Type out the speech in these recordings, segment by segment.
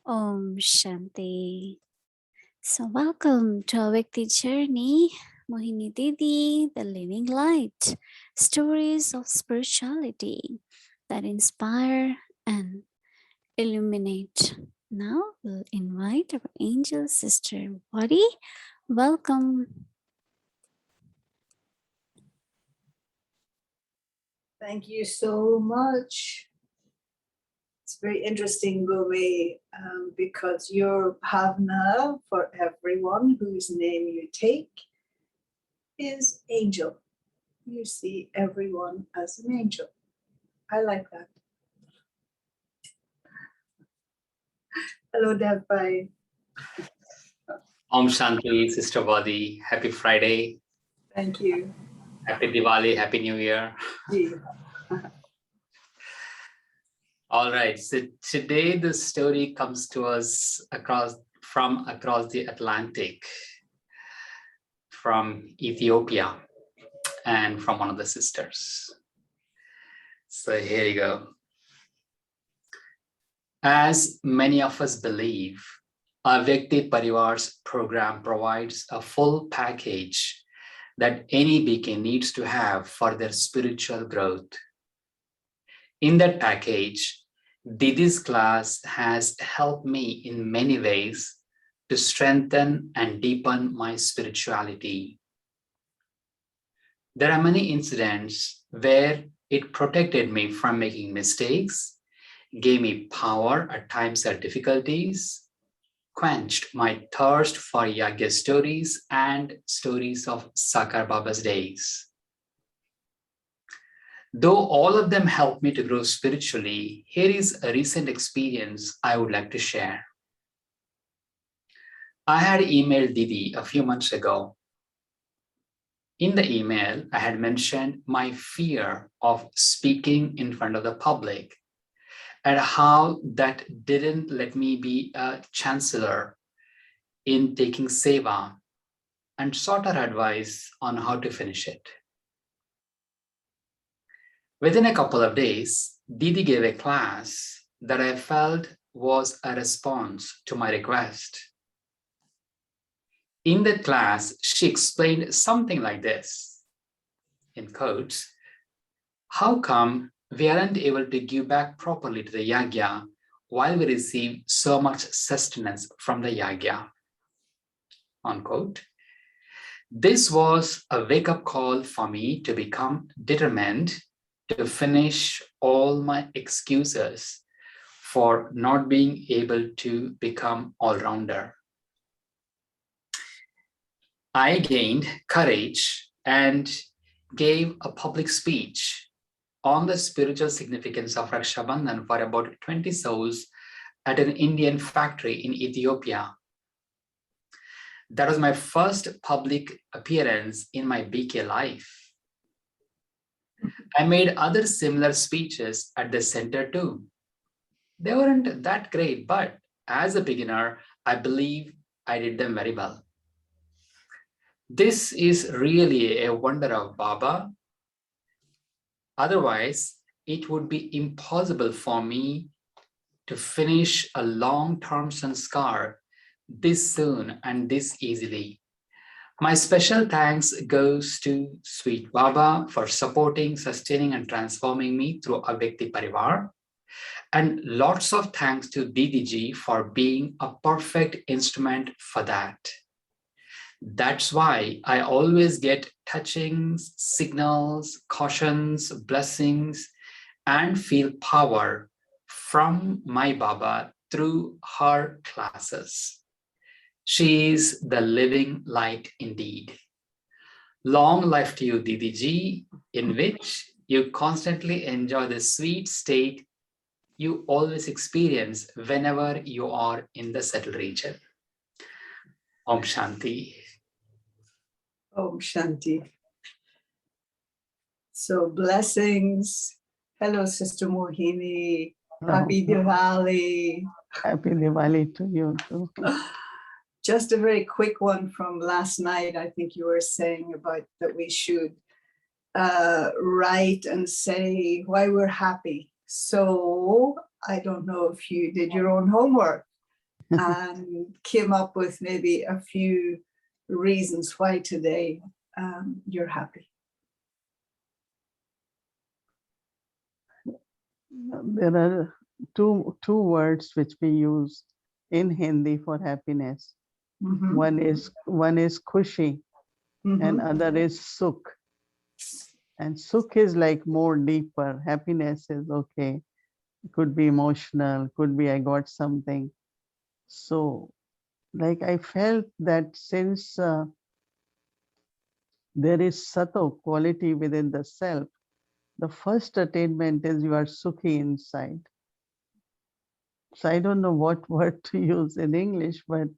Om Shanti. So welcome to our Vikti journey, Mohini Didi, the living light, stories of spirituality that inspire and illuminate. Now we'll invite our angel sister Wadi. Welcome. Thank you so much. It's very interesting, Gome, because your bhavna for everyone whose name you take is angel. You see everyone as an angel. I like that. Hello, Devbai. Om Shanti, Sister Body. Happy Friday. Thank you. Happy Diwali. Happy New Year. All right. So today the story comes to us from across the Atlantic, from Ethiopia, and from one of the sisters. So here you go. As many of us believe, our Vyakti Parivar's program provides a full package that any beacon needs to have for their spiritual growth. In that package, Didi's class has helped me in many ways to strengthen and deepen my spirituality. There are many incidents where it protected me from making mistakes, gave me power at times of difficulties, quenched my thirst for Yagya stories and stories of Sakar Baba's days. Though all of them helped me to grow spiritually, here is a recent experience I would like to share. I had emailed Didi a few months ago. In the email, I had mentioned my fear of speaking in front of the public and how that didn't let me be a chancellor in taking seva, and sought her advice on how to finish it. Within a couple of days, Didi gave a class that I felt was a response to my request. In that class, she explained something like this, in quotes, how come we aren't able to give back properly to the yagya while we receive so much sustenance from the yagya, unquote. This was a wake-up call for me to become determined to finish all my excuses for not being able to become all-rounder. I gained courage and gave a public speech on the spiritual significance of Raksha Bandhan for about 20 souls at an Indian factory in Ethiopia. That was my first public appearance in my BK life. I made other similar speeches at the center too. They weren't that great, but as a beginner, I believe I did them very well. This is really a wonder of Baba. Otherwise, it would be impossible for me to finish a long-term sanskar this soon and this easily. My special thanks goes to Sweet Baba for supporting, sustaining, and transforming me through Avyakti Parivar. And lots of thanks to Didi ji for being a perfect instrument for that. That's why I always get touchings, signals, cautions, blessings, and feel power from my Baba through her classes. She is the living light indeed. Long life to you, Didi ji, in which you constantly enjoy the sweet state you always experience whenever you are in the settled region. Om Shanti. Om Shanti. So blessings. Hello, Sister Mohini. Happy Diwali. Happy Diwali to you too. Just a very quick one from last night. I think you were saying about that we should write and say why we're happy. So I don't know if you did your own homework. and came up with maybe a few reasons why today you're happy. There are two words which we use in Hindi for happiness. Mhm. One is khushi and Mhm. other is sukh. And sukh is like more deeper. Happiness is okay. Could be emotional, could be I got something. So like I felt that since there is sato quality within the self, the first attainment is you are sukhi inside. So I don't know what word to use in English, but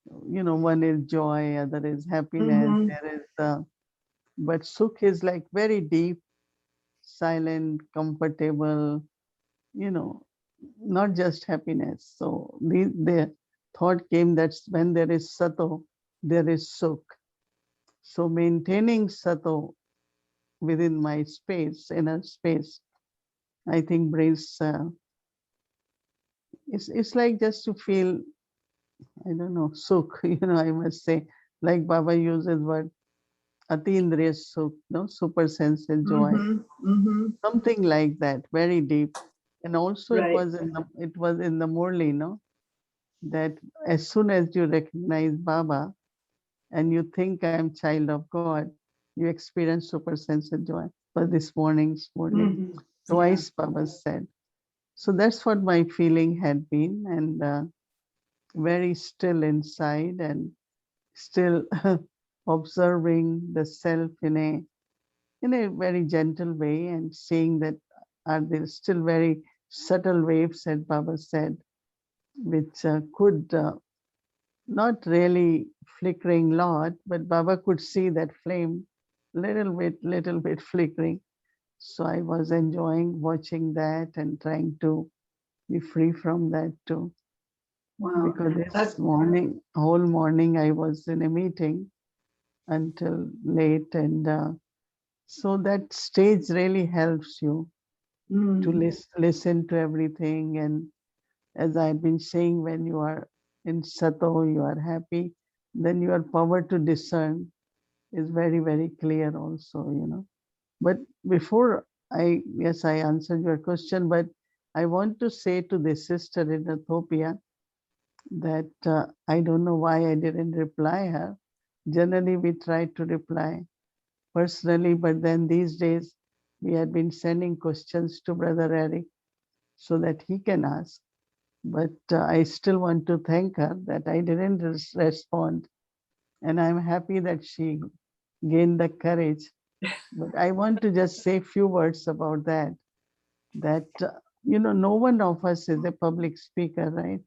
one is joy, other is happiness. Mhm. There is but sukh is like very deep, silent, comfortable, you know, not just happiness. So the thought came that when there is sato, there is sukh. So maintaining sato within my space, inner space, I think brings, it's like just to feel, I don't know, sukh, I must say, like Baba uses word atindriya sukh, no, super sensitive joy, Mhm. Mhm. something like that, very deep. And also Right. it was in the Murli, no, that as soon as you recognize Baba and you think I am child of God, you experience super sensitive joy. But this morning's Murli, Mhm. Yeah. twice Baba said. So that's what my feeling had been, and very still inside and still observing the self in a very gentle way and seeing that are there still very subtle waves, as Baba said, which could not really flickering lot, but Baba could see that flame little bit flickering. So I was enjoying watching that and trying to be free from that too. Wow. Because this That. morning, whole morning, I was in a meeting until late, and so that stage really helps you to Mm. listen to everything. And as I've been saying, when you are in sato, you are happy, then your power to discern is very, very clear also. But before yes, I answered your question, but I want to say to the sister in Ethiopia that I don't know why I didn't reply her. Generally, we try to reply personally, but then these days we had been sending questions to Brother Eric so that he can ask. But I still want to thank her that I didn't respond. And I'm happy that she gained the courage. But I want to just say a few words about that. That, no one of us is a public speaker, right?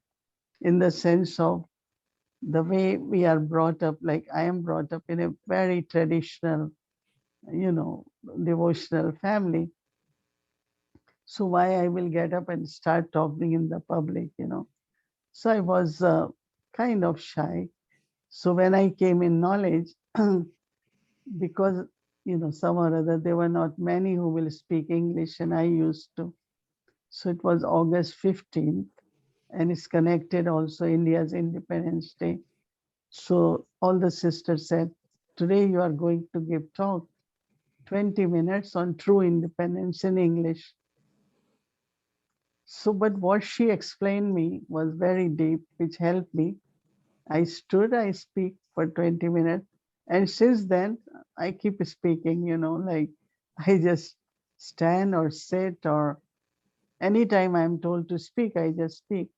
In the sense of the way we are brought up, like I am brought up in a very traditional, you know, devotional family. So why I will get up and start talking in the public? So I was kind of shy. So when I came in knowledge, because some or other there were not many who will speak English, and I used to. So it was August 15th, and it's connected also India's Independence Day. So all the sisters said, today you are going to give talk 20 minutes on true independence in English. So, but what she explained me was very deep, which helped me. I speak for 20 minutes. And since then, I keep speaking, like I just stand or sit, or anytime I'm told to speak, I just speak.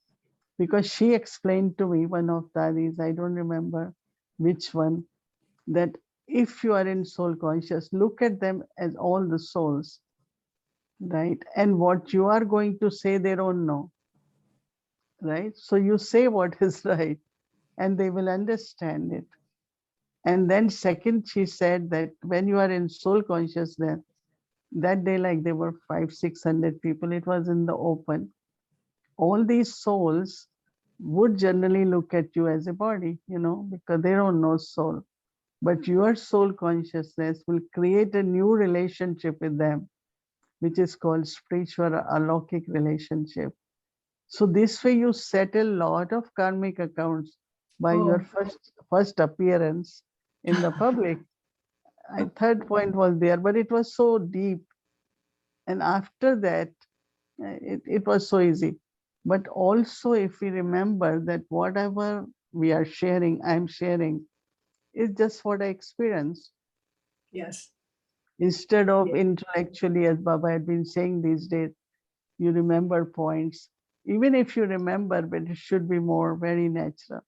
Because she explained to me, one of Dadis, I don't remember which one, that if you are in soul conscious, look at them as all the souls, right? And what you are going to say, they don't know, right? So you say what is right, and they will understand it. And then second, she said that when you are in soul consciousness, that day, like there were 500-600 people, it was in the open. All these souls would generally look at you as a body, because they don't know soul. But your soul consciousness will create a new relationship with them, which is called spiritual alaukic relationship. So this way you settle a lot of karmic accounts by your Oh, first appearance in the public. Third point was there, but it was so deep. And after that, it was so easy. But also, if we remember that whatever we are sharing, I'm sharing, is just what I experienced. yes. Instead of Yeah. intellectually, as Baba had been saying these days, you remember points. Even if you remember, but it should be more very natural.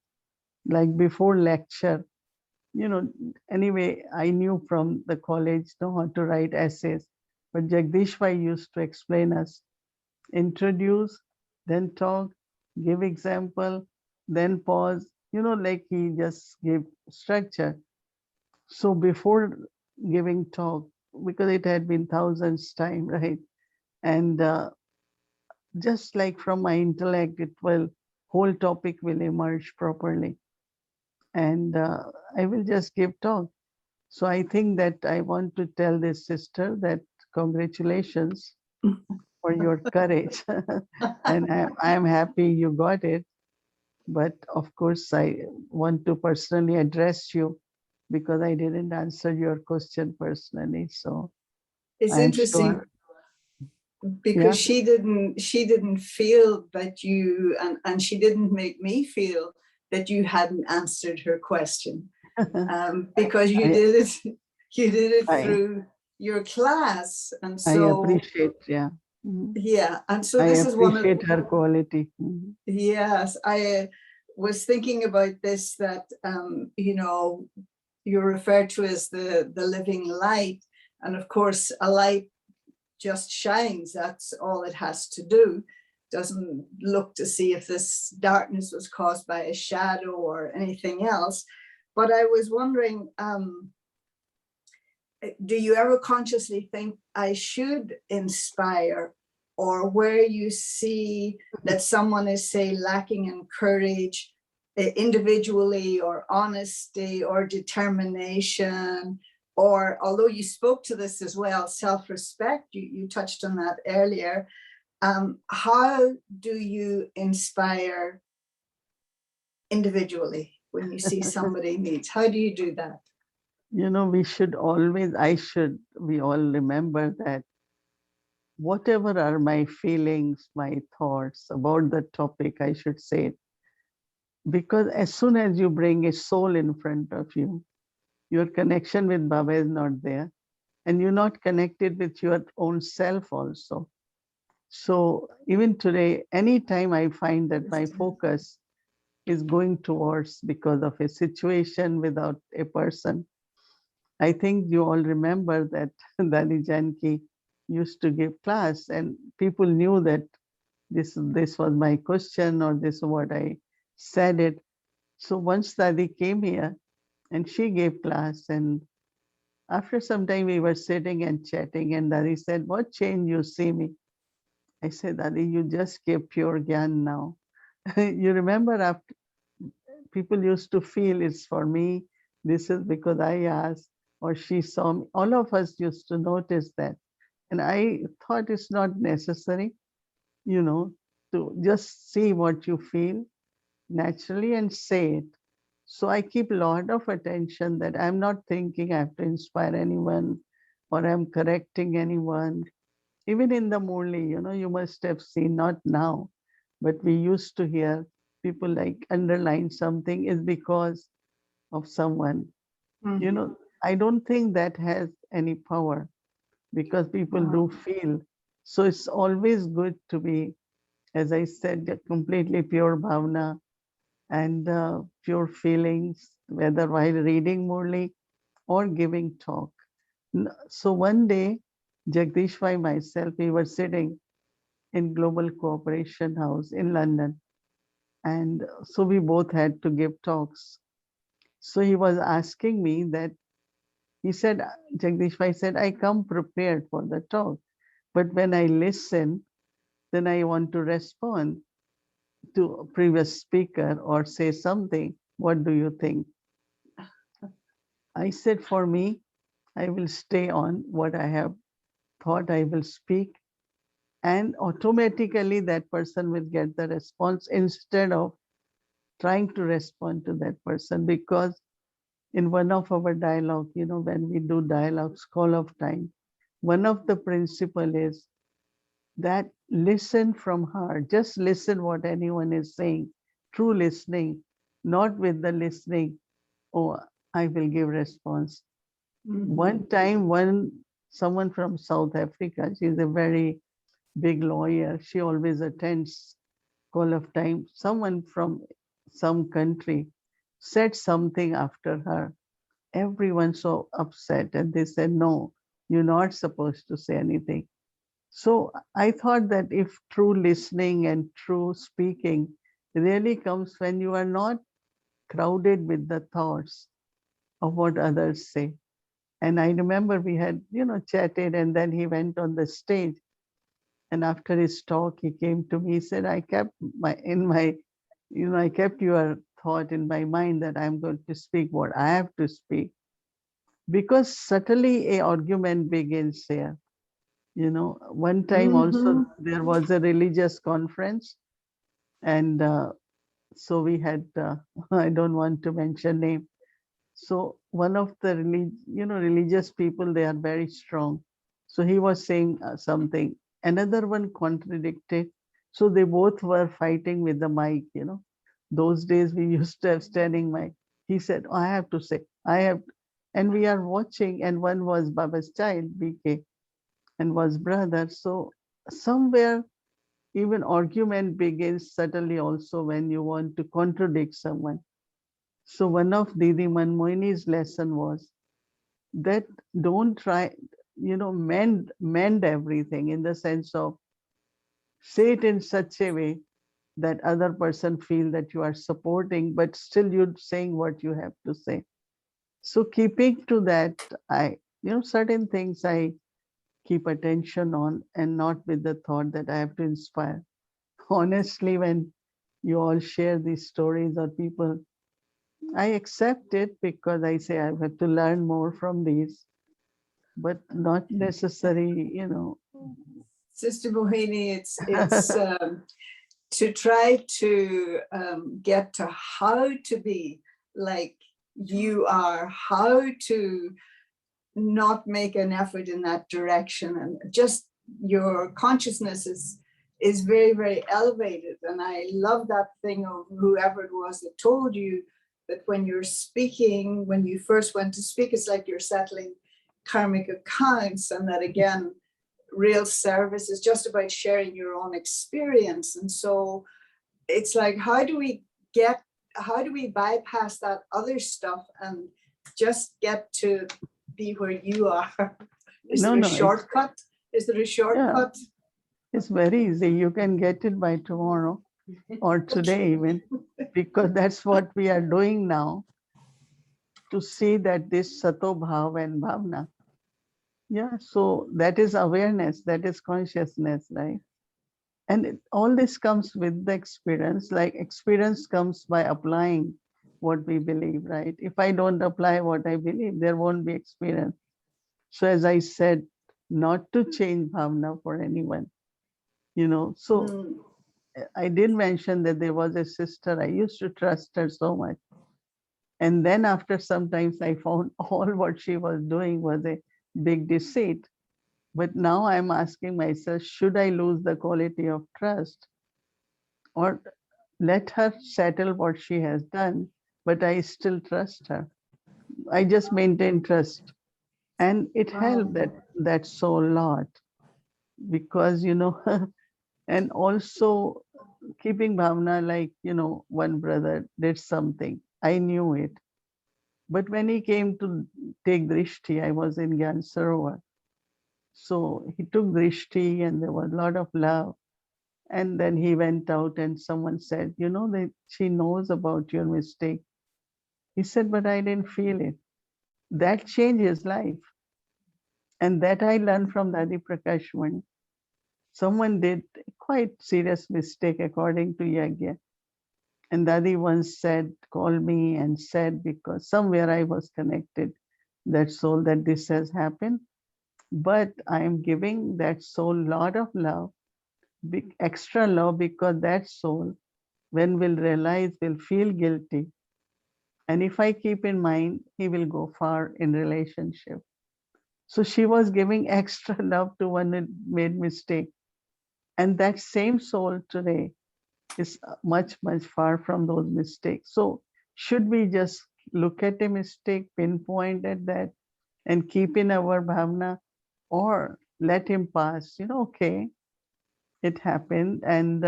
Like before lecture, you know, anyway, I knew from the college know how to write essays, but Jagdish Bhai used to explain us, introduce, then talk, give example, then pause, like he just gave structure. So before giving talk, because it had been thousands time, right? And just like from my intellect, it will, whole topic will emerge properly. And I will just give talk. So I think that I want to tell this sister that congratulations for your courage. And I'm happy you got it. But of course, I want to personally address you because I didn't answer your question personally. So It's I'm interesting sure, because yeah. she didn't feel that you, and she didn't make me feel that you hadn't answered her question, because you I, did it you did it I, through your class. And I so appreciate, yeah. Mhm. yeah, and so I this is one of, appreciate her quality. Mhm. yes, I was thinking about this, that you're referred to as the living light, and of course a light just shines. That's all it has to do. Doesn't look to see if this darkness was caused by a shadow or anything else. But I was wondering, do you ever consciously think I should inspire, or where you see that someone is, say, lacking in courage, individually, or honesty, or determination, or, although you spoke to this as well, self-respect, you touched on that earlier, how do you inspire individually when you see somebody needs? How do you do that? We should always, we all remember that whatever are my feelings, my thoughts about the topic, I should say it. Because as soon as you bring a soul in front of you, your connection with Baba is not there, and you're not connected with your own self also. So even today, anytime I find that my focus is going towards because of a situation without a person, I think you all remember that Dadi Janki used to give class, and people knew that this was my question, or this is what I said it. So once Dadi came here and she gave class, and after some time we were sitting and chatting, and Dadi said, "What change you see me?" I said, "Dadi, you just gave pure gyan now." You remember, after people used to feel it's for me, this is because I asked, or she saw me. All of us used to notice that. And I thought it's not necessary, you know, to just see what you feel naturally and say it. So I keep a lot of attention that I'm not thinking I have to inspire anyone or I'm correcting anyone. Even in the Murli, you must have seen, not now, but we used to hear people like underline something is because of someone. Mhm. I don't think that has any power because people do feel. So it's always good to be, as I said, completely pure bhavna and pure feelings, whether while reading Murli or giving talk. So one day, Jagdish Bhai, myself, we were sitting in Global Cooperation House in London. And so we both had to give talks. So he was asking me that, he said, Jagdish Bhai said, I come prepared for the talk. But when I listen, then I want to respond to a previous speaker or say something. What do you think? I said, for me, I will stay on what I have thought I will speak. and automatically that person will get the response instead of trying to respond to that person. Because in one of our dialogue, when we do dialogues, call of time, one of the principle is that listen from heart. Just listen what anyone is saying. True listening, not with the listening, oh, I will give response. One time, someone from South Africa, she's a very big lawyer. She always attends call of time. Someone from some country said something after her. Everyone so upset, and they said, "No, you're not supposed to say anything." So I thought that if true listening and true speaking really comes when you are not crowded with the thoughts of what others say. And I remember we had, chatted, and then he went on the stage. And after his talk, he came to me. He said, "I kept I kept your thought in my mind that I'm going to speak what I have to speak." Because subtly a argument begins here. One time also there was a religious conference, and so we had, I don't want to mention name. So one of the religious people, they are very strong. So he was saying something, another one contradicted. So they both were fighting with the mic. Those days we used to have standing mic. He said, "Oh, I have to say, I have," and we are watching, and one was Baba's child, BK, and was brother. So somewhere even argument begins subtly also when you want to contradict someone. So one of Didi Mohini's lesson was that don't try, mend everything, in the sense of say it in such a way that other person feel that you are supporting, but still you're saying what you have to say. So keeping to that, certain things I keep attention on, and not with the thought that I have to inspire. Honestly, when you all share these stories or people, I accept it because I say I have to learn more from these, but not necessary. Sister Mohini, it's to try to get to how to be like you are, how to not make an effort in that direction, and just your consciousness is very, very elevated. And I love that thing of whoever it was that told you that when you're speaking, when you first went to speak, it's like you're settling karmic accounts, and that again, real service is just about sharing your own experience. And so it's like, how do we bypass that other stuff and just get to be where you are? Is there a shortcut? Is there a shortcut? It's very easy. You can get it by tomorrow or today even, because that's what we are doing now, to see that this Sato Bhav and Bhavna. Yeah, so that is awareness, that is consciousness, right? And all this comes with the experience. Like experience comes by applying what we believe, right? If I don't apply what I believe, there won't be experience. So as I said, not to change bhavna for anyone, So I did mention that there was a sister, I used to trust her so much. And then after some times I found all what she was doing was a big deceit. But now I'm asking myself, should I lose the quality of trust, or let her settle what she has done, but I still trust her? I just maintain trust. And it helped that so a lot, because and also keeping bhavna, like one brother did something, I knew it, but when he came to take drishti, I was in Gyan Sarovar, so he took drishti and there was a lot of love. And then he went out and someone said, that she knows about your mistake. He said, but I didn't feel it. That changed his life. And that I learned from Dadi Prakash Mani. Someone did quite serious mistake according to Yagya. And Dadi once said, called me and said, because somewhere I was connected, that soul, that this has happened. But I am giving that soul a lot of love. extra love, because that soul, when will realize, will feel guilty. And if I keep in mind, he will go far in relationship. So she was giving extra love to one who made mistake. And that same soul today is much, much far from those mistakes. So should we just look at a mistake, pinpoint at that, and keep in our bhavna, or let him pass? Okay, it happened. And,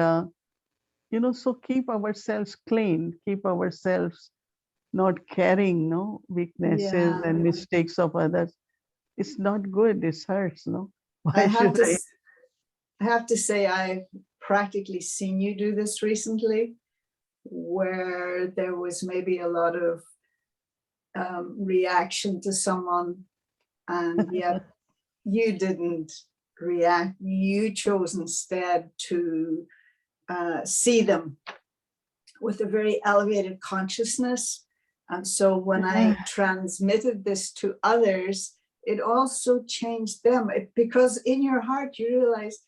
so keep ourselves clean, keep ourselves not carrying no weaknesses Yeah. and mistakes of others. It's not good. It hurts. No, I why have should to I? I have to say I've practically seen you do this recently, where there was maybe a lot of reaction to someone, and yet you didn't react. You chose instead to see them with a very elevated consciousness. And so when I transmitted this to others, it also changed them, because in your heart you realize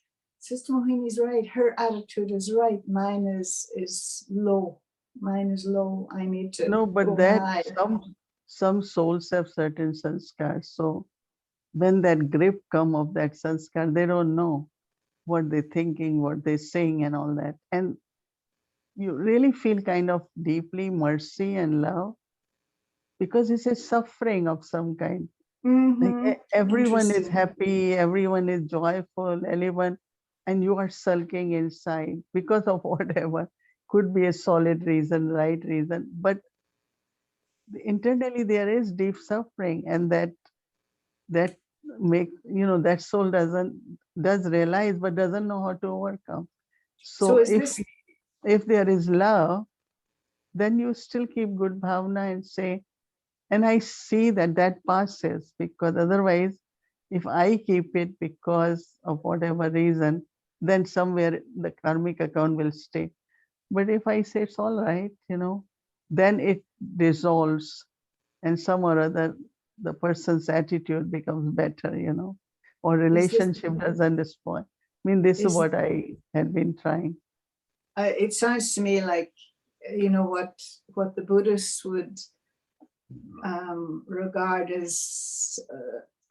Sister Mohini's right. Her attitude is right. Mine is low. Mine is low. I need to No, but go that high. some souls have certain sanskars. So when that grip come of that sanskar, they don't know what they're thinking, what they're saying, and all that. And you really feel kind of deeply mercy and love, because it's a suffering of some kind. Like everyone is Interesting. happy, everyone is joyful, everyone, and you are sulking inside because of whatever. Could be a solid reason, right reason, but internally there is deep suffering, and that make that soul does realize, but doesn't know how to overcome. So So is this if there is love, then you still keep good bhavna and say, and I see that passes, because otherwise, if I keep it because of whatever reason, then somewhere the karmic account will stay. But if I say it's all right, then it dissolves, and some or other, the person's attitude becomes better, or is this relationship doesn't spoil. I mean, this is is what I had been trying. it sounds to me like what the Buddhists would regard as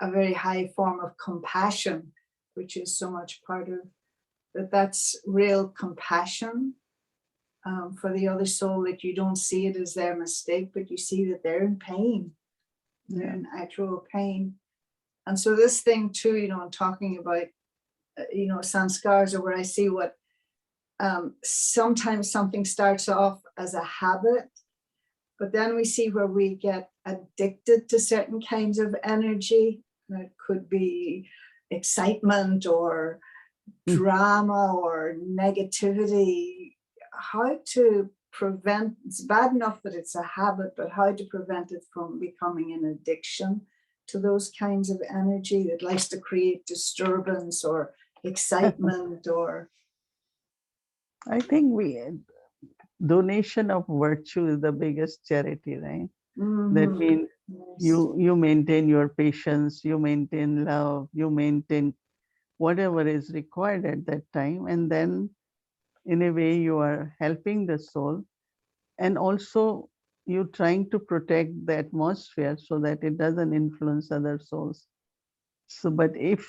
a very high form of compassion, which is so much part of that. That's real compassion for the other soul, that you don't see it as their mistake, but you see that they're in pain. They're in actual pain. And so this thing too, I'm talking about, sanskars, or where I see what sometimes something starts off as a habit, but then we see where we get addicted to certain kinds of energy. It could be excitement or drama or negativity. How to prevent, it's bad enough that it's a habit, but how to prevent it from becoming an addiction to those kinds of energy that likes to create disturbance or excitement or... I think donation of virtue is the biggest charity, right? That means Yes. you maintain your patience, you maintain love, you maintain whatever is required at that time, and then in a way you are helping the soul, and also you trying to protect the atmosphere so that it doesn't influence other souls. So but if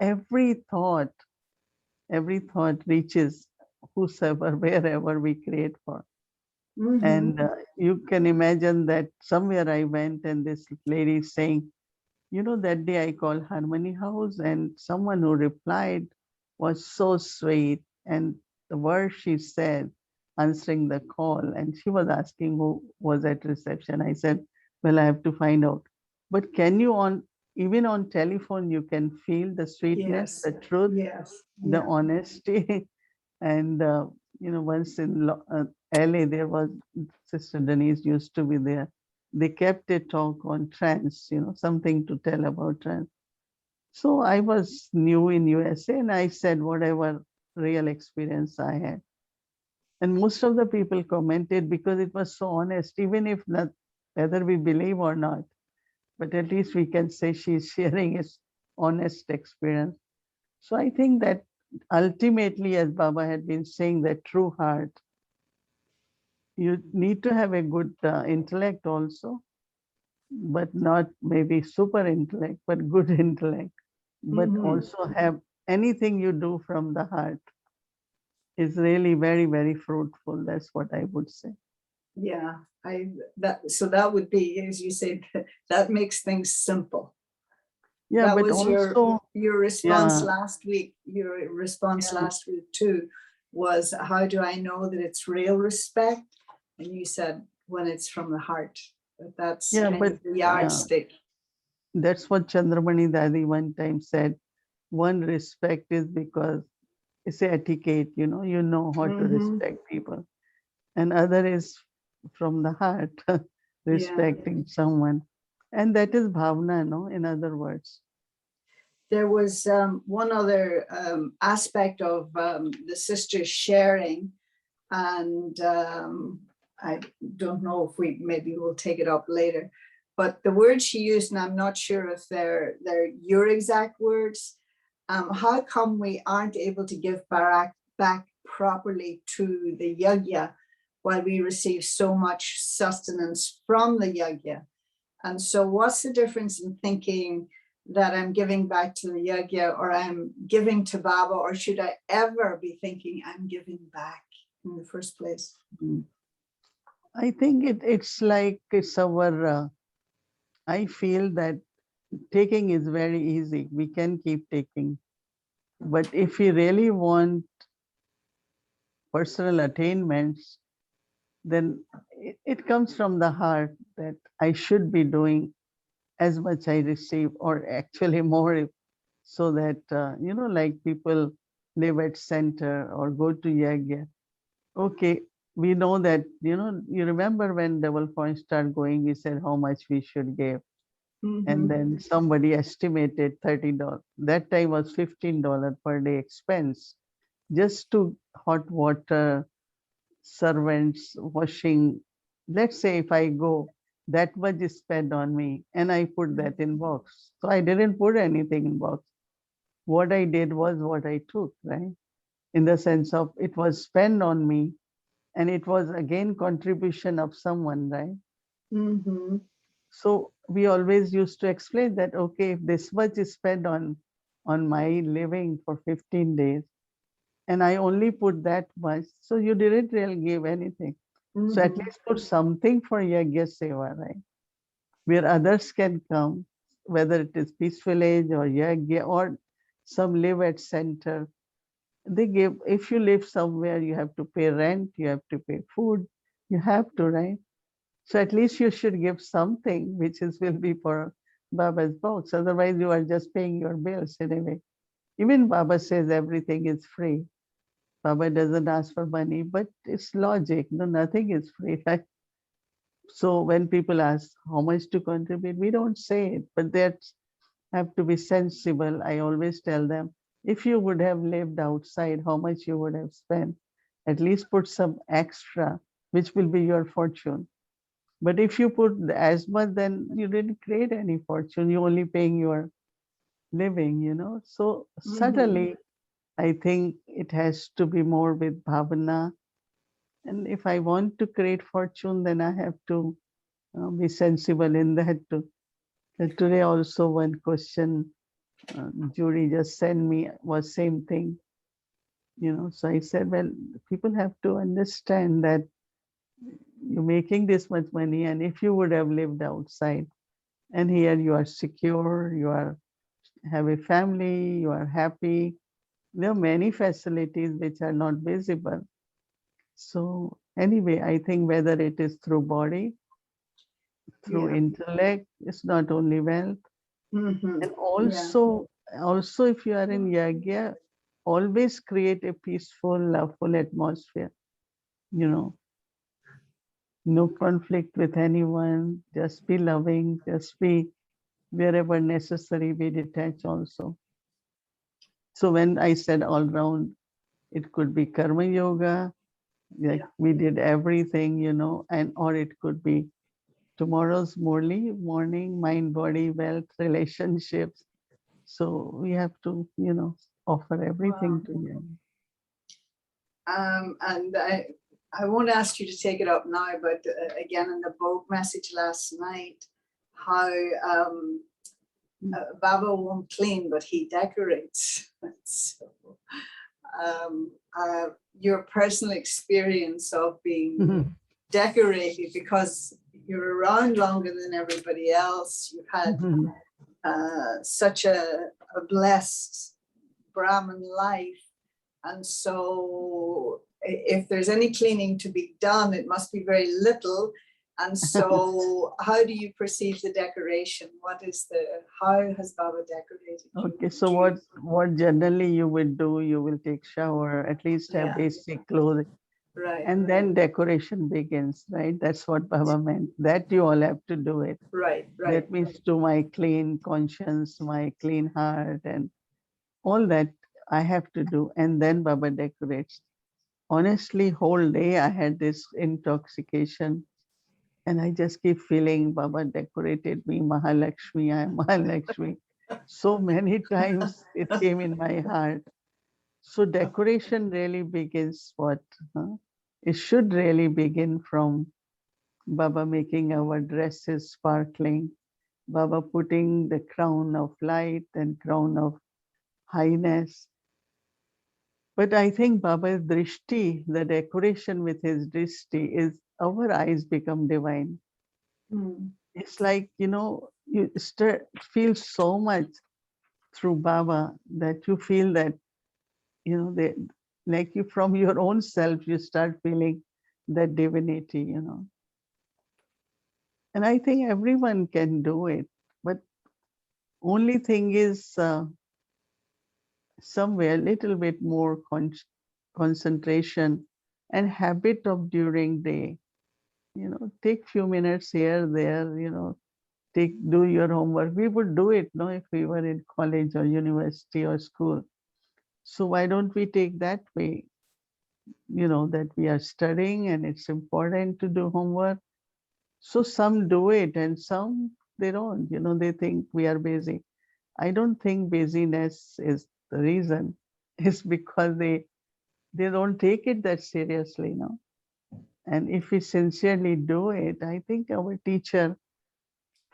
every thought reaches whosoever, wherever we create for. And you can imagine that somewhere I went and this lady is saying, that day I called Harmony House, and someone who replied was so sweet. And the words she said, answering the call, and she was asking who was at reception. I said, well, I have to find out. But can you even on telephone, you can feel the sweetness, Yes. the truth, Yes. the Yeah. honesty. And, once in LA, there was Sister Denise used to be there. They kept a talk on trance, something to tell about trance. So I was new in USA, and I said whatever real experience I had. And most of the people commented because it was so honest, even if not, whether we believe or not, but at least we can say she's sharing his honest experience. So I think that ultimately, as Baba had been saying, that true heart, you need to have a good intellect also, but not maybe super intellect, but good intellect, but Mhm. also have anything you do from the heart is really very, very fruitful. That's what I would say. Yeah, that would be, as you said, that makes things simple. Yeah, That but was also, your response yeah, last week. Your response yeah, last week too was, how do I know that it's real respect? And you said, when it's from the heart. But that's yeah, kind but of the yeah, yardstick. that's what Chandramani Dadi one time said. One, respect is because it's a etiquette, you know how to Hmm. respect people. And other is from the heart, Yeah. respecting someone. And that is bhavna, no, in other words. There was one other aspect of the sisters sharing, and I don't know if we maybe we'll take it up later, but the words she used, and I'm not sure if they're your exact words. How come we aren't able to give back properly to the yajna while we receive so much sustenance from the yajna? And so what's the difference in thinking that I'm giving back to the yajna, or I'm giving to Baba, or should I ever be thinking I'm giving back in the first place? Mm. I think it's like it's our, I feel that taking is very easy. We can keep taking. But if we really want personal attainments, then it comes from the heart that I should be doing as much I receive, or actually more, so that, like people live at center or go to yagya. Okay, we know that, you remember when double point start going, we said how much we should give. And Mm-hmm. then somebody estimated $30. That time was $15 per day expense just to hot water, servants, washing. Let's say if I go, that much is spent on me, and I put that in box. So I didn't put anything in box. What I did was what I took, right? In the sense of it was spent on me, and it was again contribution of someone, right? Mm-hmm. So we always used to explain that, okay, if this much is spent on my living for 15 days, and I only put that much, so you didn't really give anything. So at Mm-hmm. least put something for Yagya Seva, right? Where others can come, whether it is Peace Village or Yagya, or some live at center. They give, if you live somewhere, you have to pay rent, you have to pay food, you have to, right? So at least you should give something which is will be for Baba's box. Otherwise, you are just paying your bills anyway. Even Baba says everything is free. Baba doesn't ask for money, but it's logic. No, nothing is free, right? So when people ask how much to contribute, we don't say it, but they have to be sensible. I always tell them, if you would have lived outside, how much you would have spent. At least put some extra, which will be your fortune. But if you put as much, then you didn't create any fortune. You're only paying your living. So Mm-hmm. certainly, I think it has to be more with bhavana. And if I want to create fortune, then I have to be sensible in that too. Today also one question jury just sent me was same thing. So I said, well, people have to understand that you're making this much money, and if you would have lived outside, and here you are secure, you are have a family, you are happy. There are many facilities which are not visible. So anyway, I think whether it is through body, through Yeah. intellect, it's not only wealth. Mm-hmm. And Yeah. also if you are in yagya, always create a peaceful, loveful atmosphere. You know, no conflict with anyone, just be loving, just be wherever necessary, be detached also. So when I said all round, it could be karma yoga, like Yeah. we did everything, and or it could be tomorrow's morning, mind, body, wealth, relationships. So we have to, offer everything Wow. to you. And I won't ask you to take it up now, but again, in the Vogue message last night, how Baba won't clean, but he decorates. So, your personal experience of being decorated, because you're around longer than everybody else, you had such a blessed Brahmin life. And so if there's any cleaning to be done, it must be very little. And so how do you perceive the decoration? How has Baba decorated you? Okay, so what generally you will do, you will take shower, at least have basic clothing. Right. And then decoration begins, right? That's what Baba meant. That you all have to do it. Right. That means to my clean conscience, my clean heart, and all that I have to do. And then Baba decorates. Honestly, whole day I had this intoxication, and I just keep feeling Baba decorated me, Mahalakshmi, I am Mahalakshmi. So many times it came in my heart. So decoration really begins what? It should really begin from Baba making our dresses sparkling, Baba putting the crown of light and crown of highness. But I think Baba's drishti, the decoration with his drishti, is our eyes become divine. It's like, you feel so much through Baba that you feel that, they, like you from your own self, you start feeling that divinity. And I think everyone can do it. But only thing is somewhere a little bit more concentration and habit of during day. Take few minutes here, there, do your homework. We would do it, no, if we were in college or university or school. So why don't we take that way? That we are studying and it's important to do homework. So some do it and some they don't, they think we are busy. I don't think busyness is the reason. It's because they don't take it that seriously, And if we sincerely do it, I think our teacher,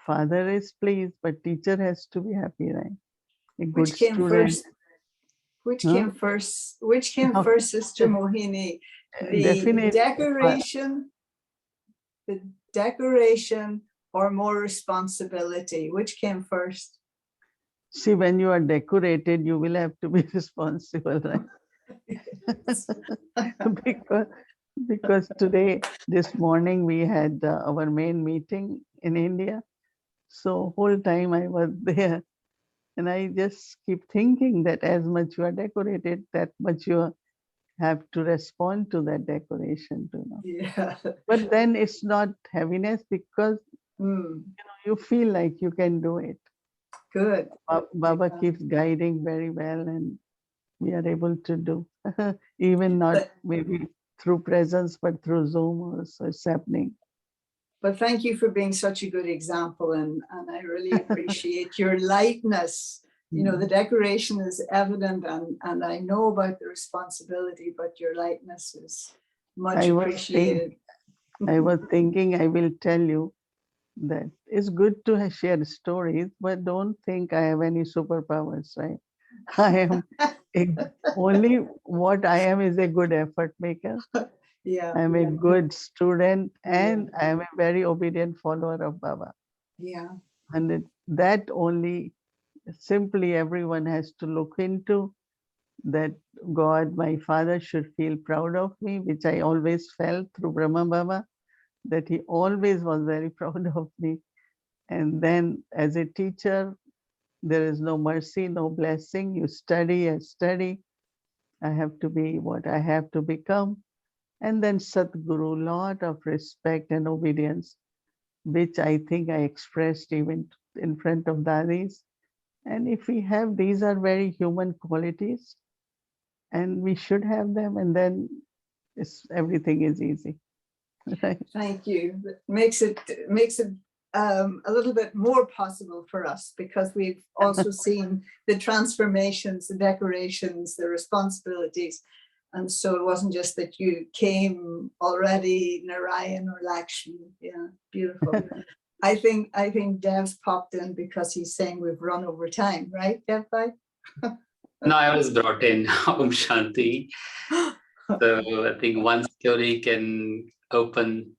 father is pleased, but teacher has to be happy, right? A good Which came student. first? Which Huh? came first? Which came first, Sister Mohini? The Definitely. decoration, or more responsibility? Which came first? See, when you are decorated, you will have to be responsible, right? because, because this morning, we had our main meeting in India. So whole time I was there, and I just keep thinking that as much you are decorated, that much you have to respond to that decoration too. Yeah. But then it's not heaviness because you feel like you can do it. Good. Baba keeps guiding very well, and we are able to do even not maybe through presence, but through Zoom also it's happening. But thank you for being such a good example, and I really appreciate your lightness. The decoration is evident, and I know about the responsibility, but your lightness is much appreciated. I was thinking I will tell you that it's good to share stories, but don't think I have any superpowers, right? I am only what I am is a good effort maker. Yeah. I'm a good student, and I am a very obedient follower of Baba. Yeah. And that only simply everyone has to look into, that God, my father, should feel proud of me, which I always felt through Brahma Baba, that he always was very proud of me. And then as a teacher, there is no mercy, no blessing. You study and study. I have to be what I have to become. And then Sadguru, lot of respect and obedience, which I think I expressed even in front of Dadis. And if we have, these are very human qualities, and we should have them, and then everything is easy. Right? Thank you. It makes it a little bit more possible for us, because we've also seen the transformations, the decorations, the responsibilities. And so it wasn't just that you came already Narayan or Lakshmi. Yeah, beautiful. I think Dev's popped in because he's saying we've run over time, right, Dev Bhai? No, I was brought in. Om Shanti. So I think one story can open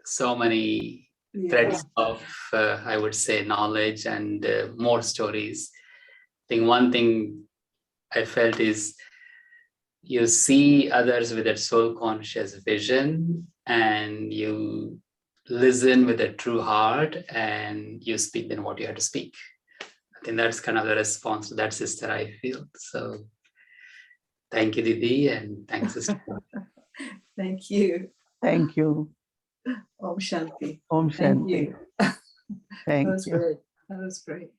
so many threads of, I would say, knowledge and more stories. I think one thing I felt is you see others with that soul conscious vision, and you listen with a true heart, and you speak then what you have to speak. I think that's kind of the response to that, sister, I feel. So thank you, Didi, and thanks, sister. Thank you. Thank you. Om Shanti. Om Thank Shanti. you. Thank That was you. great. That was great.